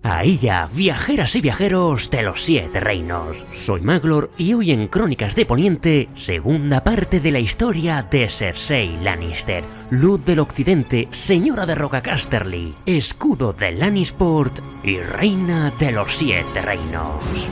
Ahí ya, viajeras y viajeros de los 7 reinos. Soy Maglor y hoy en Crónicas de Poniente, segunda parte de la historia de Cersei Lannister, luz del occidente, señora de Roca Casterly, escudo de Lannisport y reina de los 7 reinos.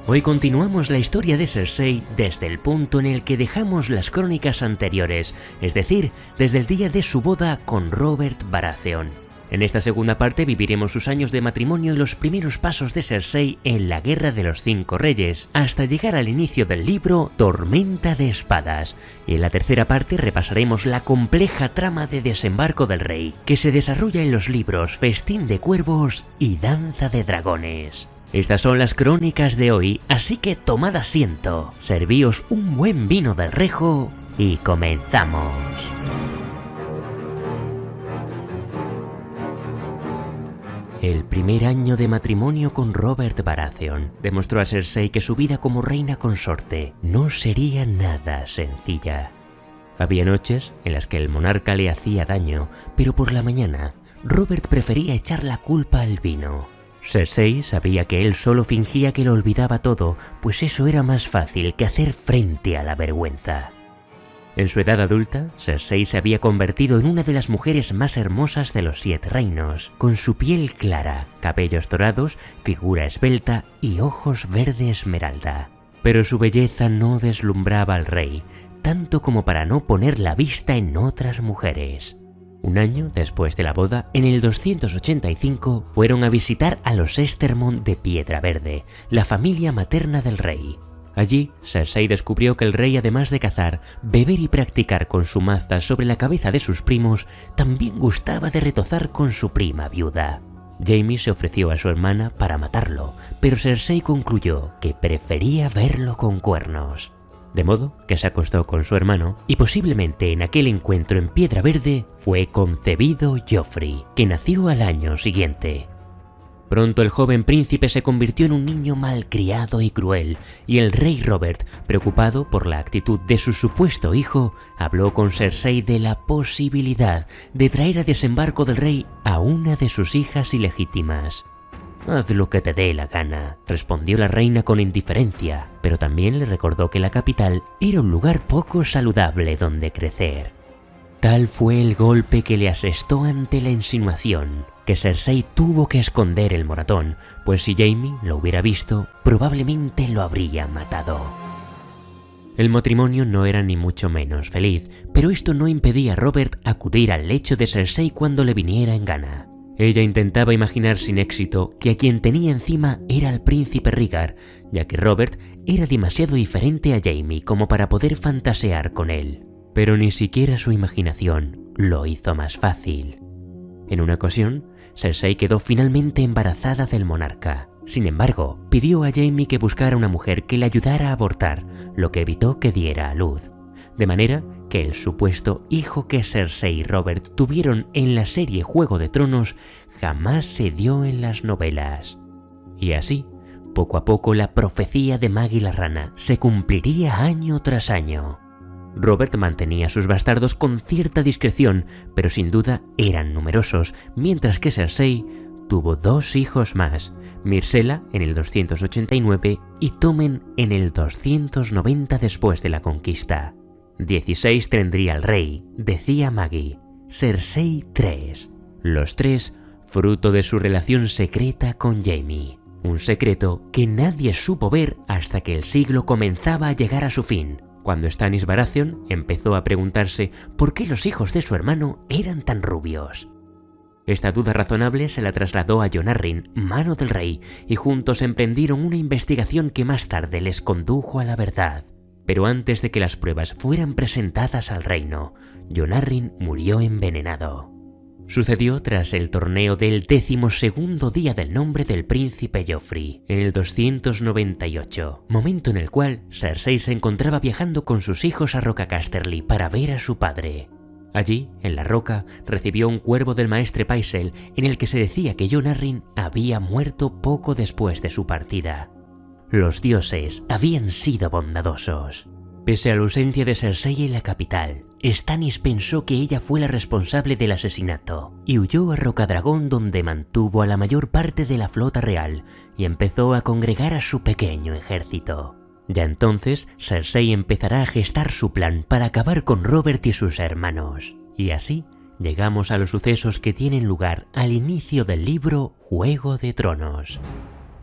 Hoy continuamos la historia de Cersei desde el punto en el que dejamos las crónicas anteriores, es decir, desde el día de su boda con Robert Baratheon. En esta segunda parte viviremos sus años de matrimonio y los primeros pasos de Cersei en la Guerra de los 5 Reyes, hasta llegar al inicio del libro Tormenta de Espadas. Y en la tercera parte repasaremos la compleja trama de desembarco del rey, que se desarrolla en los libros Festín de Cuervos y Danza de Dragones. Estas son las crónicas de hoy, así que tomad asiento, servíos un buen vino del Rejo y comenzamos. El primer año de matrimonio con Robert Baratheon demostró a Cersei que su vida como reina consorte no sería nada sencilla. Había noches en las que el monarca le hacía daño, pero por la mañana Robert prefería echar la culpa al vino. Cersei sabía que él solo fingía que lo olvidaba todo, pues eso era más fácil que hacer frente a la vergüenza. En su edad adulta, Cersei se había convertido en una de las mujeres más hermosas de los 7 reinos, con su piel clara, cabellos dorados, figura esbelta y ojos verde esmeralda. Pero su belleza no deslumbraba al rey, tanto como para no poner la vista en otras mujeres. Un año después de la boda, en el 285, fueron a visitar a los Estermont de Piedra Verde, la familia materna del rey. Allí, Cersei descubrió que el rey, además de cazar, beber y practicar con su maza sobre la cabeza de sus primos, también gustaba de retozar con su prima viuda. Jaime se ofreció a su hermana para matarlo, pero Cersei concluyó que prefería verlo con cuernos. De modo que se acostó con su hermano y posiblemente en aquel encuentro en Piedra Verde fue concebido Joffrey, que nació al año siguiente. Pronto el joven príncipe se convirtió en un niño malcriado y cruel, y el rey Robert, preocupado por la actitud de su supuesto hijo, habló con Cersei de la posibilidad de traer a desembarco del rey a una de sus hijas ilegítimas. «Haz lo que te dé la gana», respondió la reina con indiferencia, pero también le recordó que la capital era un lugar poco saludable donde crecer. Tal fue el golpe que le asestó ante la insinuación, que Cersei tuvo que esconder el moratón, pues si Jaime lo hubiera visto, probablemente lo habría matado. El matrimonio no era ni mucho menos feliz, pero esto no impedía a Robert acudir al lecho de Cersei cuando le viniera en gana. Ella intentaba imaginar sin éxito que a quien tenía encima era el príncipe Rhaegar, ya que Robert era demasiado diferente a Jaime como para poder fantasear con él. Pero ni siquiera su imaginación lo hizo más fácil. En una ocasión, Cersei quedó finalmente embarazada del monarca. Sin embargo, pidió a Jaime que buscara una mujer que le ayudara a abortar, lo que evitó que diera a luz. De manera que el supuesto hijo que Cersei y Robert tuvieron en la serie Juego de Tronos jamás se dio en las novelas. Y así, poco a poco la profecía de Maggie la Rana se cumpliría año tras año. Robert mantenía a sus bastardos con cierta discreción, pero sin duda eran numerosos, mientras que Cersei tuvo 2 hijos más, Myrcella en el 289 y Tommen en el 290 después de la conquista. 16 tendría el rey, decía Maggie, Cersei 3. Los 3, fruto de su relación secreta con Jaime. Un secreto que nadie supo ver hasta que el siglo comenzaba a llegar a su fin, cuando Stannis Baratheon empezó a preguntarse por qué los hijos de su hermano eran tan rubios. Esta duda razonable se la trasladó a Jon Arryn, mano del rey, y juntos emprendieron una investigación que más tarde les condujo a la verdad. Pero antes de que las pruebas fueran presentadas al reino, Jon Arryn murió envenenado. Sucedió tras el torneo del 12º día del nombre del príncipe Joffrey, en el 298, momento en el cual Cersei se encontraba viajando con sus hijos a Roca Casterly para ver a su padre. Allí, en la roca, recibió un cuervo del maestre Pycelle en el que se decía que Jon Arryn había muerto poco después de su partida. Los dioses habían sido bondadosos. Pese a la ausencia de Cersei en la capital, Stannis pensó que ella fue la responsable del asesinato y huyó a Rocadragón, donde mantuvo a la mayor parte de la flota real y empezó a congregar a su pequeño ejército. Ya entonces, Cersei empezará a gestar su plan para acabar con Robert y sus hermanos. Y así, llegamos a los sucesos que tienen lugar al inicio del libro Juego de Tronos.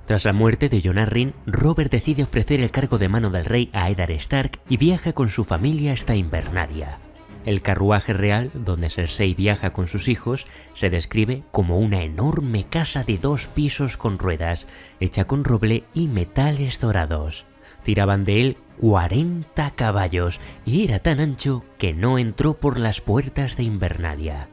Tras la muerte de Jon Arryn, Robert decide ofrecer el cargo de mano del rey a Eddard Stark y viaja con su familia hasta Invernalia. El carruaje real, donde Cersei viaja con sus hijos, se describe como una enorme casa de 2 pisos con ruedas, hecha con roble y metales dorados. Tiraban de él 40 caballos y era tan ancho que no entró por las puertas de Invernalia.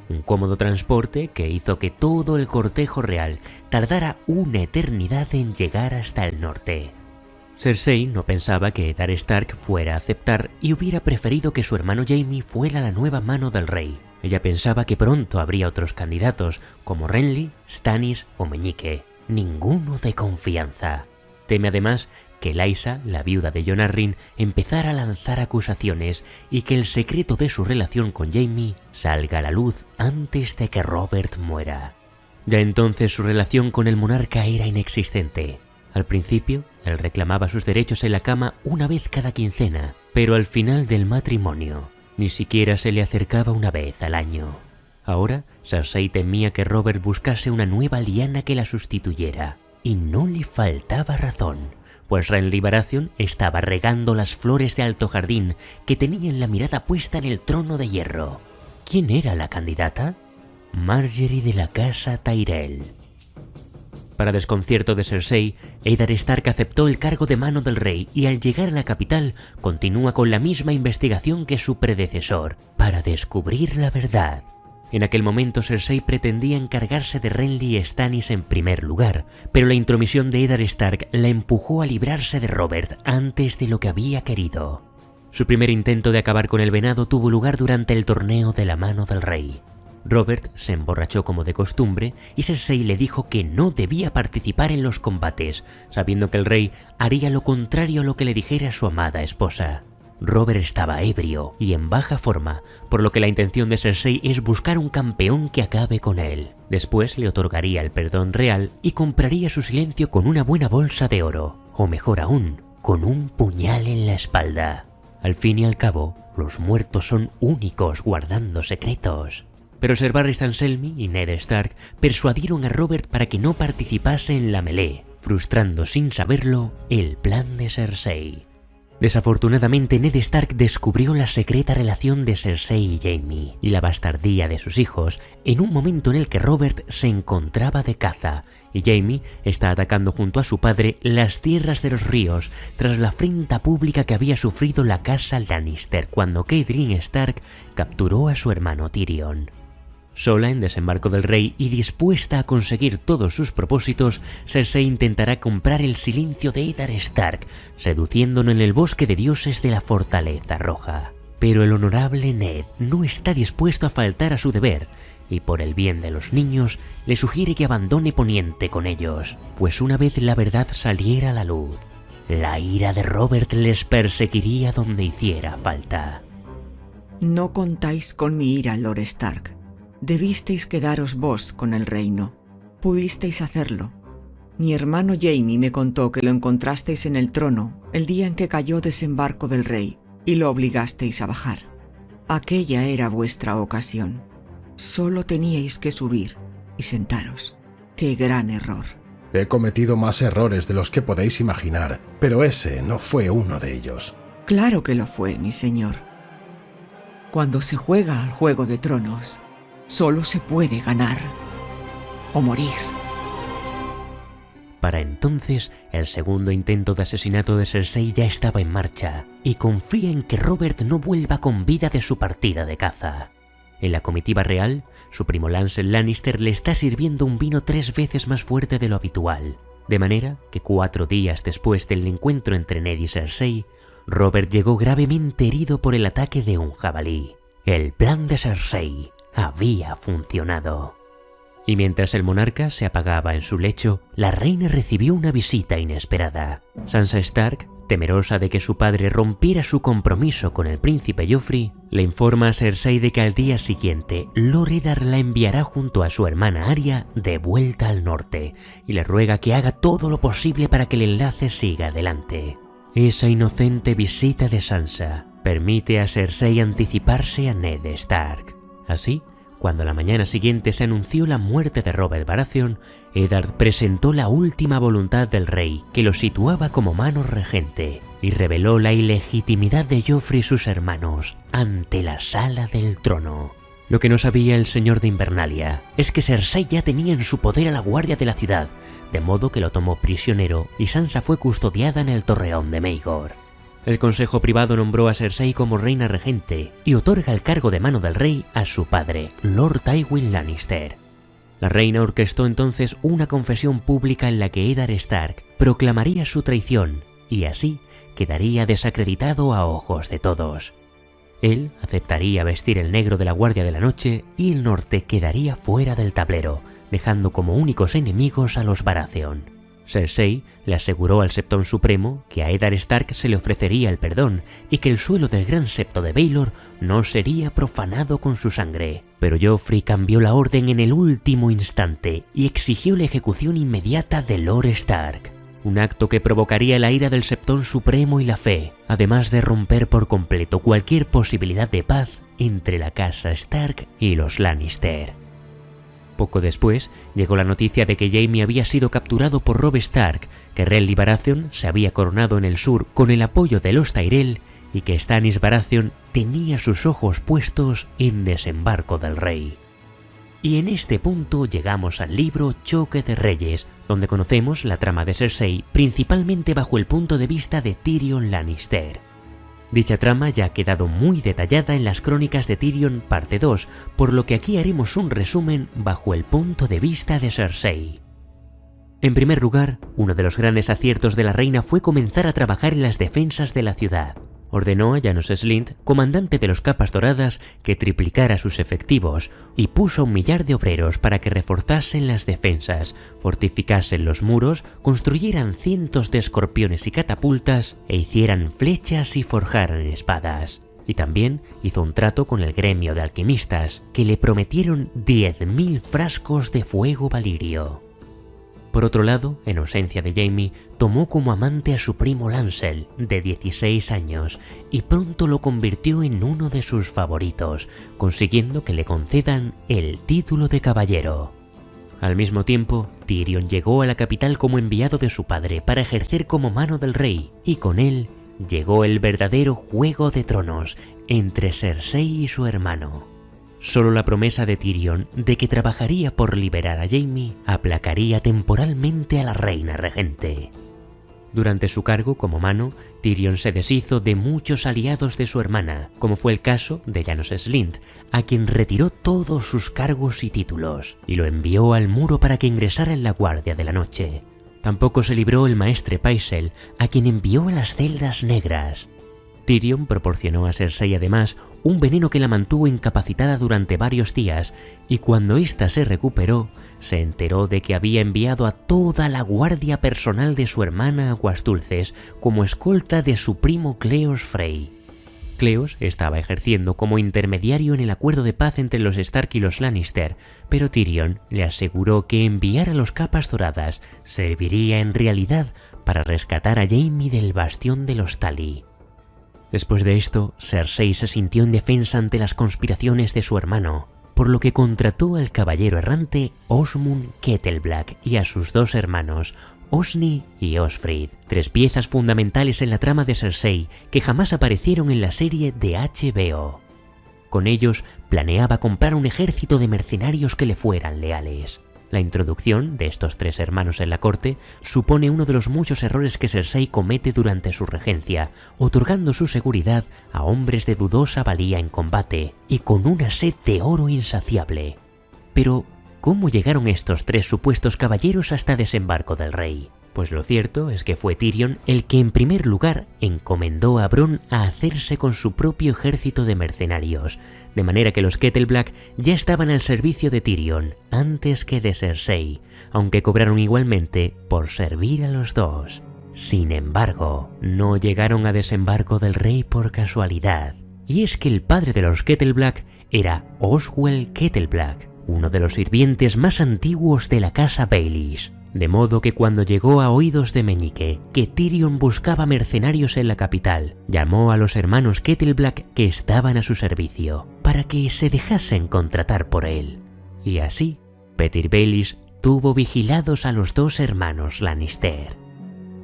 Un cómodo transporte que hizo que todo el cortejo real tardara una eternidad en llegar hasta el norte. Cersei no pensaba que Eddard Stark fuera a aceptar y hubiera preferido que su hermano Jaime fuera la nueva mano del rey. Ella pensaba que pronto habría otros candidatos, como Renly, Stannis o Meñique. Ninguno de confianza. Teme además que Lysa, la viuda de Jon Arryn, empezara a lanzar acusaciones y que el secreto de su relación con Jaime salga a la luz antes de que Robert muera. Ya entonces su relación con el monarca era inexistente. Al principio, él reclamaba sus derechos en la cama una vez cada quincena, pero al final del matrimonio, ni siquiera se le acercaba una vez al año. Ahora, Cersei temía que Robert buscase una nueva liana que la sustituyera, y no le faltaba razón. Pues Renly Baratheon estaba regando las flores de Alto Jardín que tenían la mirada puesta en el trono de hierro. ¿Quién era la candidata? Margaery de la casa Tyrell. Para desconcierto de Cersei, Eddard Stark aceptó el cargo de mano del rey y al llegar a la capital continúa con la misma investigación que su predecesor, para descubrir la verdad. En aquel momento Cersei pretendía encargarse de Renly y Stannis en primer lugar, pero la intromisión de Eddard Stark la empujó a librarse de Robert antes de lo que había querido. Su primer intento de acabar con el venado tuvo lugar durante el torneo de la mano del rey. Robert se emborrachó como de costumbre y Cersei le dijo que no debía participar en los combates, sabiendo que el rey haría lo contrario a lo que le dijera su amada esposa. Robert estaba ebrio y en baja forma, por lo que la intención de Cersei es buscar un campeón que acabe con él. Después le otorgaría el perdón real y compraría su silencio con una buena bolsa de oro, o mejor aún, con un puñal en la espalda. Al fin y al cabo, los muertos son únicos guardando secretos. Pero Ser Barristan Selmy y Ned Stark persuadieron a Robert para que no participase en la melee, frustrando sin saberlo el plan de Cersei. Desafortunadamente, Ned Stark descubrió la secreta relación de Cersei y Jaime y la bastardía de sus hijos en un momento en el que Robert se encontraba de caza y Jaime está atacando junto a su padre las tierras de los ríos tras la afrenta pública que había sufrido la casa Lannister cuando Catelyn Stark capturó a su hermano Tyrion. Sola en Desembarco del Rey y dispuesta a conseguir todos sus propósitos, Cersei intentará comprar el silencio de Eddard Stark, seduciéndolo en el bosque de dioses de la Fortaleza Roja. Pero el honorable Ned no está dispuesto a faltar a su deber, y por el bien de los niños, le sugiere que abandone Poniente con ellos, pues una vez la verdad saliera a la luz, la ira de Robert les perseguiría donde hiciera falta. No contáis con mi ira, Lord Stark. Debisteis quedaros vos con el reino. Pudisteis hacerlo. Mi hermano Jaime me contó que lo encontrasteis en el trono el día en que cayó Desembarco del Rey y lo obligasteis a bajar. Aquella era vuestra ocasión. Solo teníais que subir y sentaros. ¡Qué gran error! He cometido más errores de los que podéis imaginar, pero ese no fue uno de ellos. Claro que lo fue, mi señor. Cuando se juega al Juego de Tronos, solo se puede ganar o morir. Para entonces, el segundo intento de asesinato de Cersei ya estaba en marcha, y confía en que Robert no vuelva con vida de su partida de caza. En la comitiva real, su primo Lancel Lannister le está sirviendo un vino 3 veces más fuerte de lo habitual, de manera que 4 días después del encuentro entre Ned y Cersei, Robert llegó gravemente herido por el ataque de un jabalí. El plan de Cersei había funcionado. Y mientras el monarca se apagaba en su lecho, la reina recibió una visita inesperada. Sansa Stark, temerosa de que su padre rompiera su compromiso con el príncipe Joffrey, le informa a Cersei de que al día siguiente Lord Eddard la enviará junto a su hermana Arya de vuelta al norte y le ruega que haga todo lo posible para que el enlace siga adelante. Esa inocente visita de Sansa permite a Cersei anticiparse a Ned Stark. Así, cuando la mañana siguiente se anunció la muerte de Robert Baratheon, Eddard presentó la última voluntad del rey que lo situaba como mano regente y reveló la ilegitimidad de Joffrey y sus hermanos ante la sala del trono. Lo que no sabía el señor de Invernalia es que Cersei ya tenía en su poder a la guardia de la ciudad, de modo que lo tomó prisionero y Sansa fue custodiada en el torreón de Maegor. El consejo privado nombró a Cersei como reina regente y otorga el cargo de mano del rey a su padre, Lord Tywin Lannister. La reina orquestó entonces una confesión pública en la que Eddard Stark proclamaría su traición y así quedaría desacreditado a ojos de todos. Él aceptaría vestir el negro de la Guardia de la Noche y el norte quedaría fuera del tablero, dejando como únicos enemigos a los Baratheon. Cersei le aseguró al Septón Supremo que a Eddard Stark se le ofrecería el perdón y que el suelo del Gran Septo de Baelor no sería profanado con su sangre. Pero Joffrey cambió la orden en el último instante y exigió la ejecución inmediata de Lord Stark. Un acto que provocaría la ira del Septón Supremo y la Fe, además de romper por completo cualquier posibilidad de paz entre la casa Stark y los Lannister. Poco después, llegó la noticia de que Jaime había sido capturado por Robb Stark, que Renly Baratheon se había coronado en el sur con el apoyo de los Tyrell y que Stannis Baratheon tenía sus ojos puestos en Desembarco del Rey. Y en este punto llegamos al libro Choque de Reyes, donde conocemos la trama de Cersei principalmente bajo el punto de vista de Tyrion Lannister. Dicha trama ya ha quedado muy detallada en las Crónicas de Tyrion parte 2, por lo que aquí haremos un resumen bajo el punto de vista de Cersei. En primer lugar, uno de los grandes aciertos de la reina fue comenzar a trabajar en las defensas de la ciudad. Ordenó a Janos Slynt, comandante de los Capas Doradas, que triplicara sus efectivos y puso a 1 millar de obreros para que reforzasen las defensas, fortificasen los muros, construyeran cientos de escorpiones y catapultas e hicieran flechas y forjaran espadas. Y también hizo un trato con el gremio de alquimistas, que le prometieron 10.000 frascos de fuego valirio. Por otro lado, en ausencia de Jaime, tomó como amante a su primo Lancel, de 16 años, y pronto lo convirtió en uno de sus favoritos, consiguiendo que le concedan el título de caballero. Al mismo tiempo, Tyrion llegó a la capital como enviado de su padre para ejercer como mano del rey, y con él llegó el verdadero Juego de Tronos entre Cersei y su hermano. Solo la promesa de Tyrion de que trabajaría por liberar a Jaime aplacaría temporalmente a la reina regente. Durante su cargo como mano, Tyrion se deshizo de muchos aliados de su hermana, como fue el caso de Janos Slynt, a quien retiró todos sus cargos y títulos, y lo envió al muro para que ingresara en la Guardia de la Noche. Tampoco se libró el maestre Pycelle, a quien envió a las celdas negras. Tyrion proporcionó a Cersei además un veneno que la mantuvo incapacitada durante varios días, y cuando ésta se recuperó, se enteró de que había enviado a toda la guardia personal de su hermana Aguas Dulces como escolta de su primo Cleos Frey. Cleos estaba ejerciendo como intermediario en el acuerdo de paz entre los Stark y los Lannister, pero Tyrion le aseguró que enviar a los Capas Doradas serviría en realidad para rescatar a Jaime del bastión de los Tully. Después de esto, Cersei se sintió indefensa ante las conspiraciones de su hermano, por lo que contrató al caballero errante Osmund Kettleblack y a sus 2 hermanos, Osny y Osfryd, 3 piezas fundamentales en la trama de Cersei que jamás aparecieron en la serie de HBO. Con ellos planeaba comprar un ejército de mercenarios que le fueran leales. La introducción de estos 3 hermanos en la corte supone uno de los muchos errores que Cersei comete durante su regencia, otorgando su seguridad a hombres de dudosa valía en combate y con una sed de oro insaciable. Pero, ¿cómo llegaron estos 3 supuestos caballeros hasta Desembarco del Rey? Pues lo cierto es que fue Tyrion el que en primer lugar encomendó a Bronn a hacerse con su propio ejército de mercenarios, de manera que los Kettleblack ya estaban al servicio de Tyrion antes que de Cersei, aunque cobraron igualmente por servir a los dos. Sin embargo, no llegaron a desembarco del rey por casualidad, y es que el padre de los Kettleblack era Oswell Kettleblack, uno de los sirvientes más antiguos de la casa Baelish. De modo que cuando llegó a oídos de Meñique que Tyrion buscaba mercenarios en la capital, llamó a los hermanos Kettleblack que estaban a su servicio, para que se dejasen contratar por él. Y así, Petyr Baelish tuvo vigilados a los dos hermanos Lannister.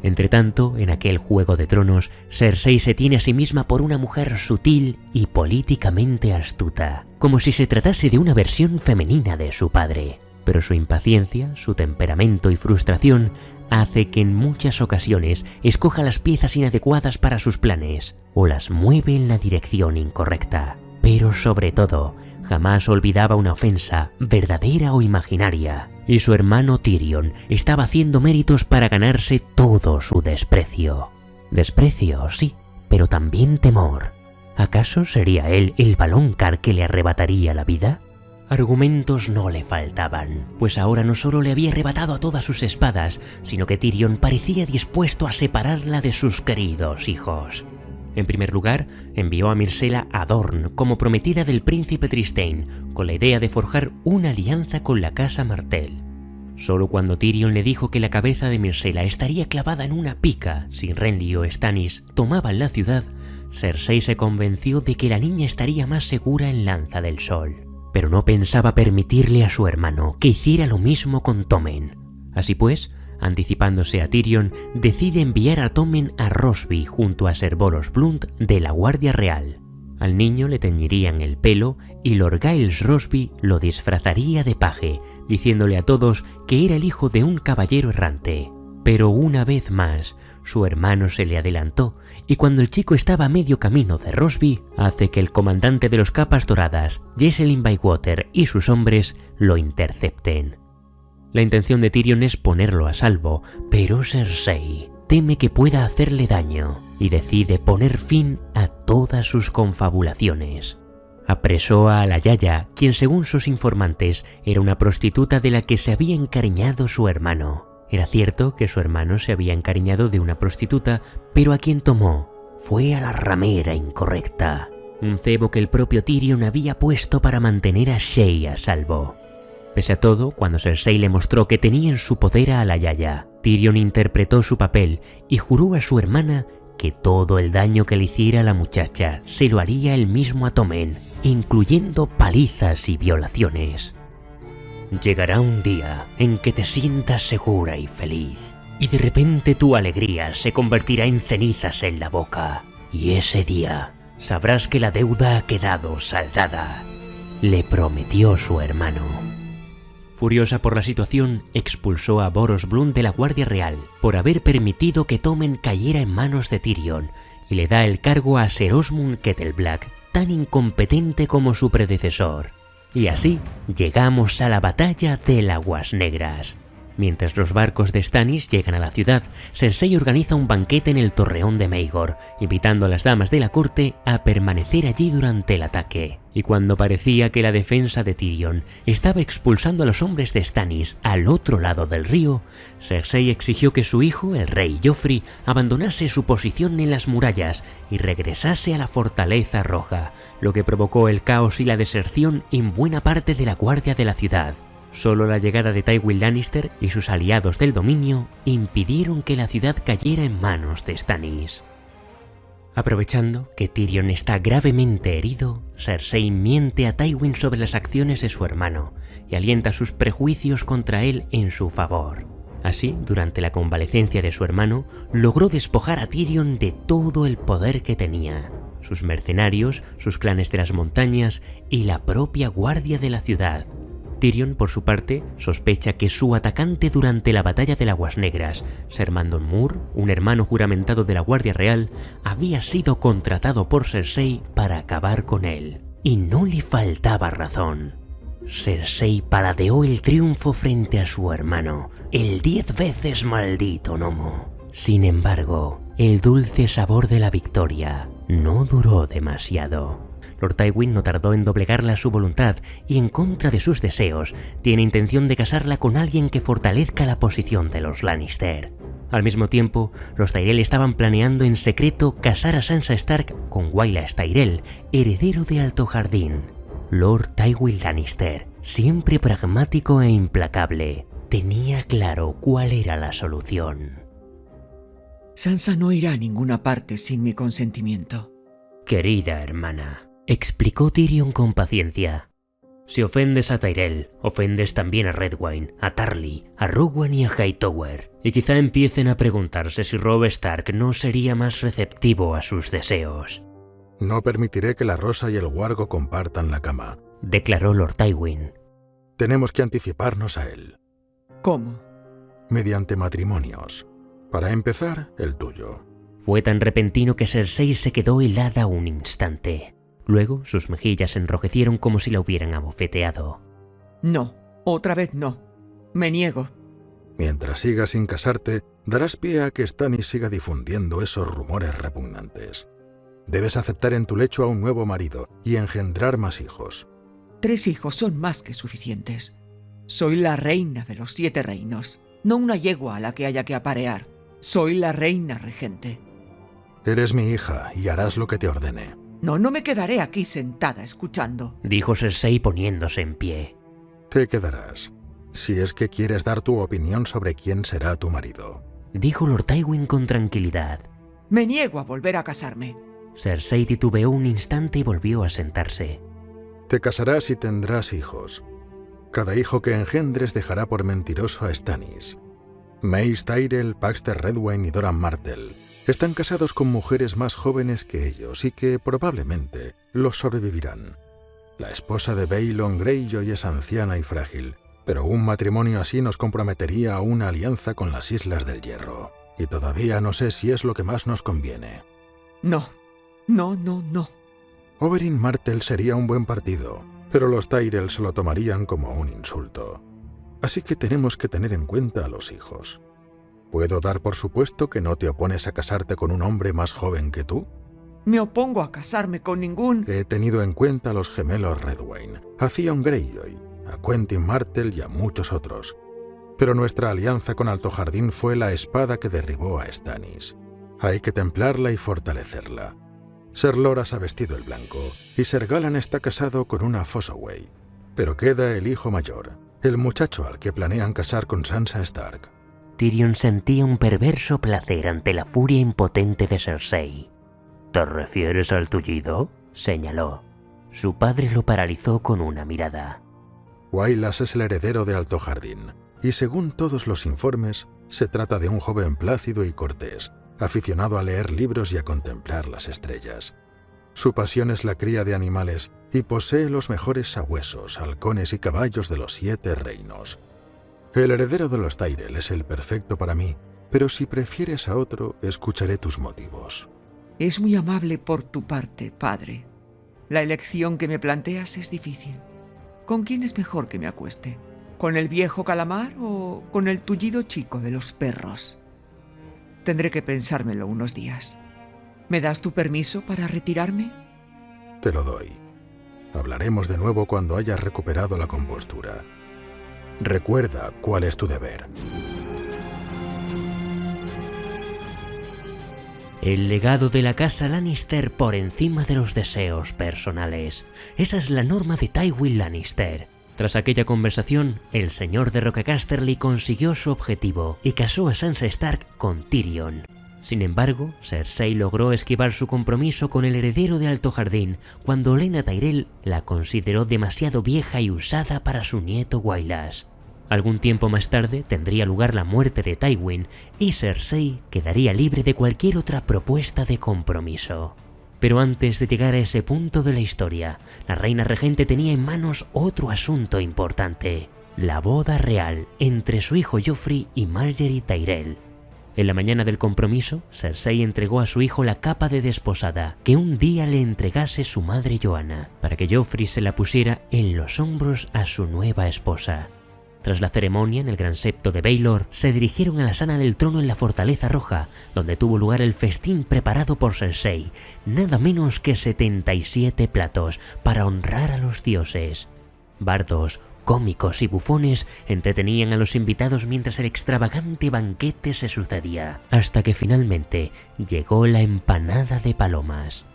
Entretanto, en aquel Juego de Tronos, Cersei se tiene a sí misma por una mujer sutil y políticamente astuta, como si se tratase de una versión femenina de su padre. Pero su impaciencia, su temperamento y frustración hace que en muchas ocasiones escoja las piezas inadecuadas para sus planes o las mueve en la dirección incorrecta. Pero sobre todo, jamás olvidaba una ofensa, verdadera o imaginaria, y su hermano Tyrion estaba haciendo méritos para ganarse todo su desprecio. Desprecio, sí, pero también temor. ¿Acaso sería él el Valonqar que le arrebataría la vida? Argumentos no le faltaban, pues ahora no solo le había arrebatado a todas sus espadas, sino que Tyrion parecía dispuesto a separarla de sus queridos hijos. En primer lugar, envió a Myrcella a Dorne como prometida del príncipe Trystane, con la idea de forjar una alianza con la casa Martell. Solo cuando Tyrion le dijo que la cabeza de Myrcella estaría clavada en una pica si Renly o Stannis tomaban la ciudad, Cersei se convenció de que la niña estaría más segura en Lanza del Sol. Pero no pensaba permitirle a su hermano que hiciera lo mismo con Tommen. Así pues, anticipándose a Tyrion, decide enviar a Tommen a Rosby junto a Ser Boros Blunt de la Guardia Real. Al niño le teñirían el pelo y Lord Giles Rosby lo disfrazaría de paje, diciéndole a todos que era el hijo de un caballero errante. Pero una vez más, su hermano se le adelantó y cuando el chico estaba a medio camino de Rosby, hace que el comandante de los Capas Doradas, Jesselyn Bywater y sus hombres lo intercepten. La intención de Tyrion es ponerlo a salvo, pero Cersei teme que pueda hacerle daño y decide poner fin a todas sus confabulaciones. Apresó a Alayaya, quien según sus informantes era una prostituta de la que se había encariñado su hermano. Era cierto que su hermano se había encariñado de una prostituta, pero a quien tomó fue a la ramera incorrecta, un cebo que el propio Tyrion había puesto para mantener a Shae a salvo. Pese a todo, cuando Cersei le mostró que tenía en su poder a Alayaya, Tyrion interpretó su papel y juró a su hermana que todo el daño que le hiciera a la muchacha se lo haría él mismo a Tommen, incluyendo palizas y violaciones. Llegará un día en que te sientas segura y feliz, y de repente tu alegría se convertirá en cenizas en la boca, y ese día sabrás que la deuda ha quedado saldada, le prometió su hermano. Furiosa por la situación, expulsó a Boros Blunt de la Guardia Real por haber permitido que Tommen cayera en manos de Tyrion, y le da el cargo a Ser Osmund Kettleblack, tan incompetente como su predecesor. Y así llegamos a la batalla de Aguas Negras. Mientras los barcos de Stannis llegan a la ciudad, Cersei organiza un banquete en el torreón de Maegor, invitando a las damas de la corte a permanecer allí durante el ataque. Y cuando parecía que la defensa de Tyrion estaba expulsando a los hombres de Stannis al otro lado del río, Cersei exigió que su hijo, el rey Joffrey, abandonase su posición en las murallas y regresase a la Fortaleza Roja, lo que provocó el caos y la deserción en buena parte de la guardia de la ciudad. Solo la llegada de Tywin Lannister y sus aliados del dominio impidieron que la ciudad cayera en manos de Stannis. Aprovechando que Tyrion está gravemente herido, Cersei miente a Tywin sobre las acciones de su hermano y alienta sus prejuicios contra él en su favor. Así, durante la convalecencia de su hermano, logró despojar a Tyrion de todo el poder que tenía, sus mercenarios, sus clanes de las montañas y la propia guardia de la ciudad. Tyrion, por su parte, sospecha que su atacante durante la batalla de Aguas Negras, Ser Mandon Moore, un hermano juramentado de la Guardia Real, había sido contratado por Cersei para acabar con él. Y no le faltaba razón. Cersei paladeó el triunfo frente a su hermano, el 10 veces maldito gnomo. Sin embargo, el dulce sabor de la victoria no duró demasiado. Lord Tywin no tardó en doblegarla a su voluntad y, en contra de sus deseos, tiene intención de casarla con alguien que fortalezca la posición de los Lannister. Al mismo tiempo, los Tyrell estaban planeando en secreto casar a Sansa Stark con Wylas Tyrell, heredero de Alto Jardín. Lord Tywin Lannister, siempre pragmático e implacable, tenía claro cuál era la solución. Sansa no irá a ninguna parte sin mi consentimiento. Querida hermana, explicó Tyrion con paciencia. Si ofendes a Tyrell, ofendes también a Redwyne, a Tarly, a Rowan y a Hightower, y quizá empiecen a preguntarse si Robb Stark no sería más receptivo a sus deseos. No permitiré que la rosa y el huargo compartan la cama, declaró Lord Tywin. Tenemos que anticiparnos a él. ¿Cómo? Mediante matrimonios. Para empezar, el tuyo. Fue tan repentino que Cersei se quedó helada un instante. Luego sus mejillas enrojecieron como si la hubieran abofeteado. No, otra vez no. Me niego. Mientras sigas sin casarte, darás pie a que Stannis siga difundiendo esos rumores repugnantes. Debes aceptar en tu lecho a un nuevo marido y engendrar más hijos. 3 hijos son más que suficientes. Soy la reina de los 7 reinos, no una yegua a la que haya que aparear. Soy la reina regente. Eres mi hija y harás lo que te ordene. No me quedaré aquí sentada escuchando, dijo Cersei poniéndose en pie. Te quedarás, si es que quieres dar tu opinión sobre quién será tu marido, dijo Lord Tywin con tranquilidad. Me niego a volver a casarme. Cersei titubeó un instante y volvió a sentarse. Te casarás y tendrás hijos. Cada hijo que engendres dejará por mentiroso a Stannis. Mace Tyrell, Paxter Redwyne y Doran Martell están casados con mujeres más jóvenes que ellos y que probablemente los sobrevivirán. La esposa de Balon Greyjoy es anciana y frágil, pero un matrimonio así nos comprometería a una alianza con las Islas del Hierro. Y todavía no sé si es lo que más nos conviene. No. Oberyn Martell sería un buen partido, pero los Tyrell se lo tomarían como un insulto. Así que tenemos que tener en cuenta a los hijos. ¿Puedo dar por supuesto que no te opones a casarte con un hombre más joven que tú? Me opongo a casarme con ningún... He tenido en cuenta a los gemelos Redwyne, a Theon Greyjoy, a Quentyn Martell y a muchos otros. Pero nuestra alianza con Alto Jardín fue la espada que derribó a Stannis. Hay que templarla y fortalecerla. Ser Loras ha vestido el blanco y Ser Gallan está casado con una Fossoway. Pero queda el hijo mayor, el muchacho al que planean casar con Sansa Stark. Tyrion sentía un perverso placer ante la furia impotente de Cersei. ¿Te refieres al tullido?, señaló. Su padre lo paralizó con una mirada. Wylas es el heredero de Alto Jardín, y según todos los informes, se trata de un joven plácido y cortés, aficionado a leer libros y a contemplar las estrellas. Su pasión es la cría de animales y posee los mejores sabuesos, halcones y caballos de los 7 reinos. El heredero de los Tyrell es el perfecto para mí, pero si prefieres a otro, escucharé tus motivos. Es muy amable por tu parte, padre. La elección que me planteas es difícil. ¿Con quién es mejor que me acueste? ¿Con el viejo calamar o con el tullido chico de los perros? Tendré que pensármelo unos días. ¿Me das tu permiso para retirarme? Te lo doy. Hablaremos de nuevo cuando hayas recuperado la compostura. Recuerda cuál es tu deber. El legado de la casa Lannister por encima de los deseos personales. Esa es la norma de Tywin Lannister. Tras aquella conversación, el señor de Roca Casterly consiguió su objetivo y casó a Sansa Stark con Tyrion. Sin embargo, Cersei logró esquivar su compromiso con el heredero de Alto Jardín cuando Olenna Tyrell la consideró demasiado vieja y usada para su nieto Wylas. Algún tiempo más tarde tendría lugar la muerte de Tywin y Cersei quedaría libre de cualquier otra propuesta de compromiso. Pero antes de llegar a ese punto de la historia, la reina regente tenía en manos otro asunto importante: la boda real entre su hijo Joffrey y Margaery Tyrell. En la mañana del compromiso, Cersei entregó a su hijo la capa de desposada que un día le entregase su madre Joanna, para que Joffrey se la pusiera en los hombros a su nueva esposa. Tras la ceremonia en el Gran Septo de Baelor, se dirigieron a la sala del trono en la Fortaleza Roja, donde tuvo lugar el festín preparado por Cersei, nada menos que 77 platos para honrar a los dioses. Bardos, cómicos y bufones entretenían a los invitados mientras el extravagante banquete se sucedía, hasta que finalmente llegó la empanada de palomas.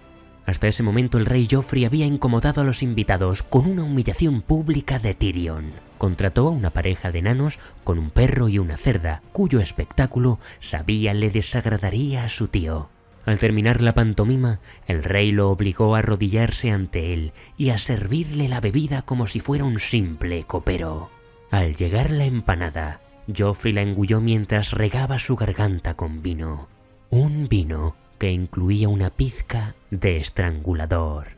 Hasta ese momento el rey Joffrey había incomodado a los invitados con una humillación pública de Tyrion. Contrató a una pareja de enanos con un perro y una cerda, cuyo espectáculo sabía le desagradaría a su tío. Al terminar la pantomima, el rey lo obligó a arrodillarse ante él y a servirle la bebida como si fuera un simple copero. Al llegar la empanada, Joffrey la engulló mientras regaba su garganta con vino. Un vino que incluía una pizca de estrangulador.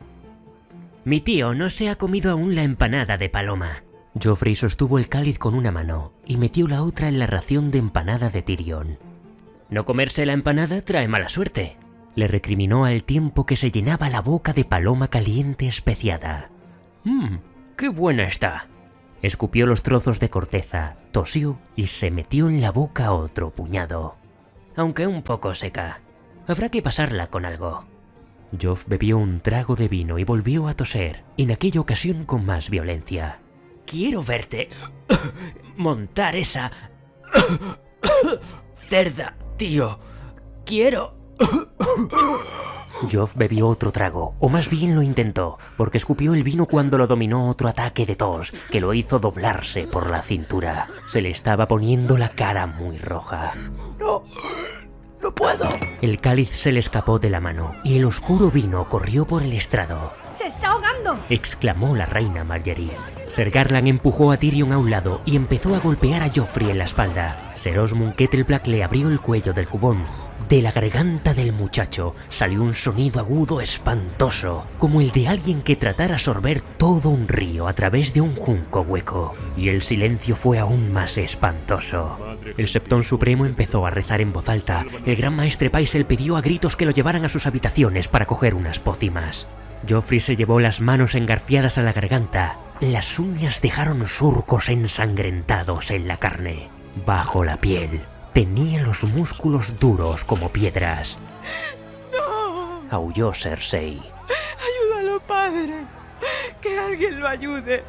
«Mi tío no se ha comido aún la empanada de paloma». Joffrey sostuvo el cáliz con una mano y metió la otra en la ración de empanada de Tyrion. «No comerse la empanada trae mala suerte», le recriminó al tiempo que se llenaba la boca de paloma caliente especiada. ¡Qué buena está! Escupió los trozos de corteza, tosió y se metió en la boca otro puñado. «Aunque un poco seca. Habrá que pasarla con algo». Joff bebió un trago de vino y volvió a toser, en aquella ocasión con más violencia. «Quiero verte montar esa cerda, tío. Quiero...» Joff bebió otro trago, o más bien lo intentó, porque escupió el vino cuando lo dominó otro ataque de tos, que lo hizo doblarse por la cintura. Se le estaba poniendo la cara muy roja. ¡No puedo! El cáliz se le escapó de la mano, y el oscuro vino corrió por el estrado. ¡Se está ahogando!, exclamó la reina Margaery. Ser Garland empujó a Tyrion a un lado y empezó a golpear a Joffrey en la espalda. Ser Osmund Kettleblack le abrió el cuello del jubón. De la garganta del muchacho salió un sonido agudo espantoso, como el de alguien que tratara de sorber todo un río a través de un junco hueco. Y el silencio fue aún más espantoso. El Septón Supremo empezó a rezar en voz alta. El gran maestre Pycelle pidió a gritos que lo llevaran a sus habitaciones para coger unas pócimas. Joffrey se llevó las manos engarfiadas a la garganta. Las uñas dejaron surcos ensangrentados en la carne. Bajo la piel tenía los músculos duros como piedras. ¡No! Aulló Cersei. ¡Ayúdalo, padre! ¡Que alguien lo ayude!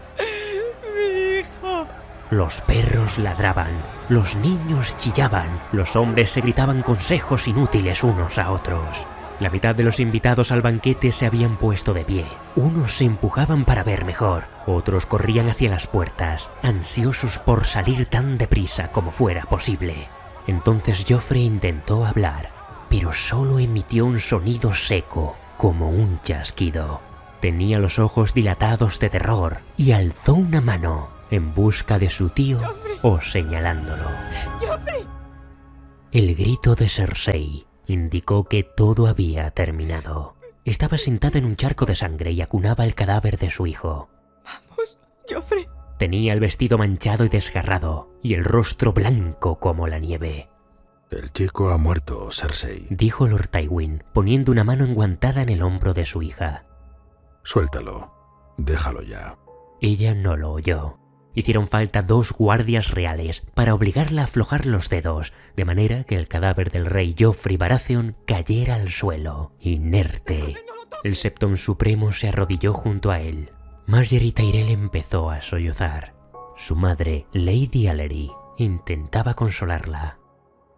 ¡Mi hijo! Los perros ladraban, los niños chillaban, los hombres se gritaban consejos inútiles unos a otros. La mitad de los invitados al banquete se habían puesto de pie. Unos se empujaban para ver mejor, otros corrían hacia las puertas, ansiosos por salir tan deprisa como fuera posible. Entonces Joffrey intentó hablar, pero solo emitió un sonido seco, como un chasquido. Tenía los ojos dilatados de terror y alzó una mano en busca de su tío o señalándolo. ¡Joffrey! El grito de Cersei indicó que todo había terminado. Estaba sentada en un charco de sangre y acunaba el cadáver de su hijo. ¡Vamos, Joffrey! Tenía el vestido manchado y desgarrado, y el rostro blanco como la nieve. «El chico ha muerto, Cersei», dijo Lord Tywin, poniendo una mano enguantada en el hombro de su hija. «Suéltalo. Déjalo ya». Ella no lo oyó. Hicieron falta 2 guardias reales para obligarla a aflojar los dedos, de manera que el cadáver del rey Joffrey Baratheon cayera al suelo, inerte. El Septón Supremo se arrodilló junto a él. Margaery Tyrell empezó a sollozar. Su madre, Lady Ellery, intentaba consolarla.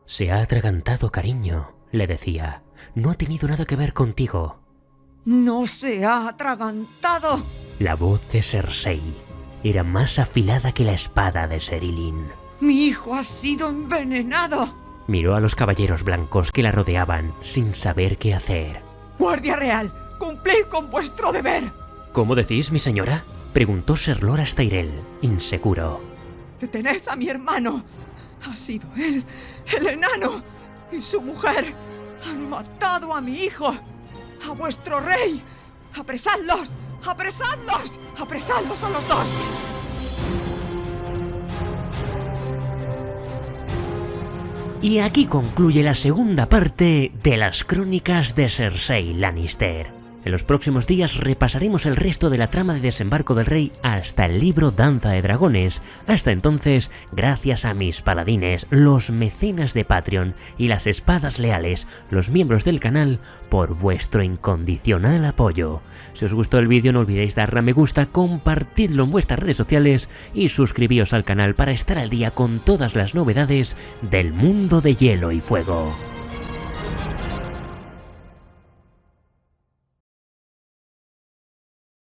«Se ha atragantado, cariño», le decía. «No ha tenido nada que ver contigo». ¡No se ha atragantado! La voz de Cersei era más afilada que la espada de Ser Ilyn. ¡Mi hijo ha sido envenenado! Miró a los caballeros blancos que la rodeaban sin saber qué hacer. ¡Guardia Real! ¡Cumplid con vuestro deber! «¿Cómo decís, mi señora?», preguntó Ser Loras Tyrell, inseguro. ¡Detened a mi hermano! Ha sido él, el enano, y su mujer. Han matado a mi hijo, a vuestro rey. ¡Apresadlos! ¡Apresadlos! ¡Apresadlos a los dos! Y aquí concluye la segunda parte de las crónicas de Cersei Lannister. En los próximos días repasaremos el resto de la trama de Desembarco del Rey hasta el libro Danza de Dragones. Hasta entonces, gracias a mis paladines, los mecenas de Patreon y las espadas leales, los miembros del canal, por vuestro incondicional apoyo. Si os gustó el vídeo no olvidéis darle a me gusta, compartidlo en vuestras redes sociales y suscribíos al canal para estar al día con todas las novedades del mundo de Hielo y Fuego.